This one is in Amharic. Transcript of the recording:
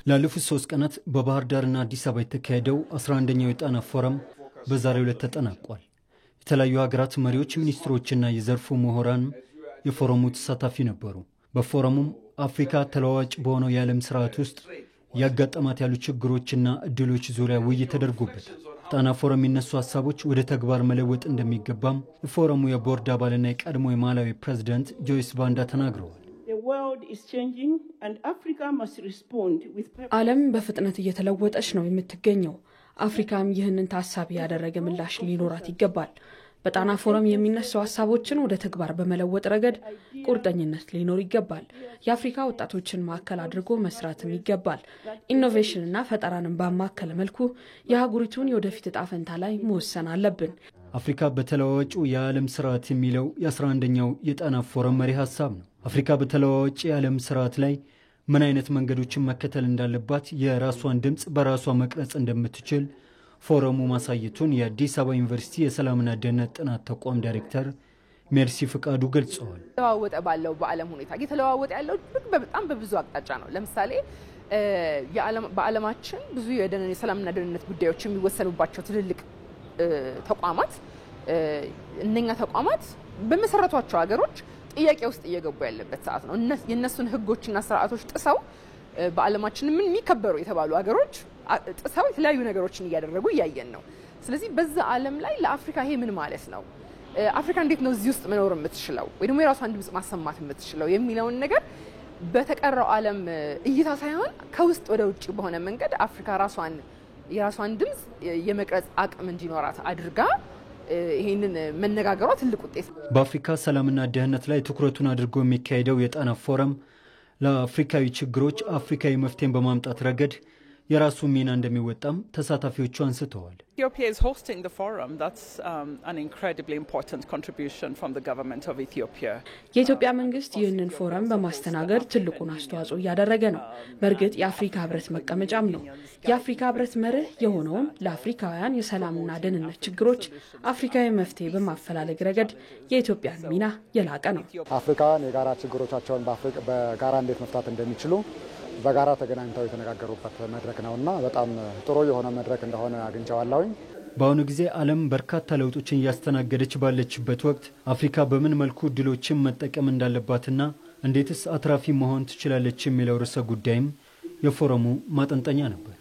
ላለፉት 3 ቀናት በባህር ዳርና አዲስ አበባ የተካሄደው 11ኛው የጣና ፎረም በዛሬው ዕለት ተጠናቋል። የተለያዩ ሀገራት መሪዎች፣ ሚኒስትሮችና የዘርፉ ምሁራን የፎረሙ ተሳታፊ ነበሩ። በፎረሙም አፍሪካ ተለዋዋጭ በሆነው የዓለም ስርዓት ውስጥ ያጋጠማት ያሉ ችግሮችና እድሎች ዙሪያ ውይይት ተደርጎበታል። ጣና ፎረም የሚነሱ ሀሳቦች ወደ ተግባር መለወጥ እንደሚገባም የፎረሙ የቦርድ አባልና የቀድሞ የማላዊ ፕሬዝዳንት ጆይስ ባንዳ ተናግረዋል። ዓለም በፍጥነት እየተለወጠች ነው የምትገኘው። አፍሪካም ይህንን ታሳቢ ያደረገ ምላሽ ሊኖራት ይገባል። በጣና ፎረም የሚነሱ ሀሳቦችን ወደ ተግባር በመለወጥ ረገድ ቁርጠኝነት ሊኖር ይገባል። የአፍሪካ ወጣቶችን ማዕከል አድርጎ መስራትም ይገባል። ኢኖቬሽንና ፈጠራንም ባማከለ መልኩ የአህጉሪቱን የወደፊት ዕጣ ፈንታ ላይ መወሰን አለብን። አፍሪካ በተለዋዋጩ የዓለም ስርዓት የሚለው የ11ኛው የጣና ፎረም መሪ ሀሳብ ነው። አፍሪካ በተለዋዋጭ የዓለም ስርዓት ላይ ምን አይነት መንገዶችን መከተል እንዳለባት፣ የራሷን ድምጽ በራሷ መቅረጽ እንደምትችል ፎረሙ ማሳየቱን የአዲስ አበባ ዩኒቨርሲቲ የሰላምና ደህንነት ጥናት ተቋም ዳይሬክተር ሜርሲ ፍቃዱ ገልጸዋል። ተለዋወጠ ባለው በዓለም ሁኔታ እየተለዋወጠ ያለው በጣም በብዙ አቅጣጫ ነው። ለምሳሌ በዓለማችን ብዙ የሰላምና ደህንነት ጉዳዮች የሚወሰኑባቸው ትልልቅ ተቋማት እነኛ ተቋማት በመሰረቷቸው ሀገሮች ጥያቄ ውስጥ እየገቡ ያለበት ሰዓት ነው። የነሱን ህጎችና ስርዓቶች ጥሰው በዓለማችን ምን የሚከበሩ የተባሉ ሀገሮች ጥሰው የተለያዩ ነገሮችን እያደረጉ እያየን ነው። ስለዚህ በዛ ዓለም ላይ ለአፍሪካ ይሄ ምን ማለት ነው? አፍሪካ እንዴት ነው እዚህ ውስጥ መኖር የምትችለው ወይ ደግሞ የራሷን ድምጽ ማሰማት የምትችለው የሚለውን ነገር በተቀረው ዓለም እይታ ሳይሆን ከውስጥ ወደ ውጪ በሆነ መንገድ አፍሪካ የራሷን ድምጽ የመቅረጽ አቅም እንዲኖራት አድርጋ ይሄንን መነጋገሯ ትልቅ ውጤት ነው። በአፍሪካ ሰላምና ደህንነት ላይ ትኩረቱን አድርጎ የሚካሄደው የጣና ፎረም ለአፍሪካዊ ችግሮች አፍሪካዊ መፍትሄን በማምጣት ረገድ የራሱ ሚና እንደሚወጣም ተሳታፊዎቹ አንስተዋል። Ethiopia is hosting the forum. That's an incredibly important contribution from the government of Ethiopia. የኢትዮጵያ መንግስት ይህንን ፎረም በማስተናገድ ትልቁን አስተዋጽኦ እያደረገ ነው። በእርግጥ የአፍሪካ ህብረት መቀመጫም ነው። የአፍሪካ ህብረት መርህ የሆነውም ለአፍሪካውያን የሰላምና ደህንነት ችግሮች አፍሪካዊ መፍትሄ በማፈላለግ ረገድ የኢትዮጵያን ሚና የላቀ ነው። አፍሪካውያን የጋራ ችግሮቻቸውን በጋራ እንዴት መፍታት እንደሚችሉ በጋራ ተገናኝተው የተነጋገሩበት መድረክ ነውና በጣም ጥሩ የሆነ መድረክ እንደሆነ አግኝቻለሁ። በአሁኑ ጊዜ ዓለም በርካታ ለውጦችን እያስተናገደች ባለችበት ወቅት አፍሪካ በምን መልኩ እድሎችን መጠቀም እንዳለባትና እንዴትስ አትራፊ መሆን ትችላለች የሚለው ርዕሰ ጉዳይም የፎረሙ ማጠንጠኛ ነበር።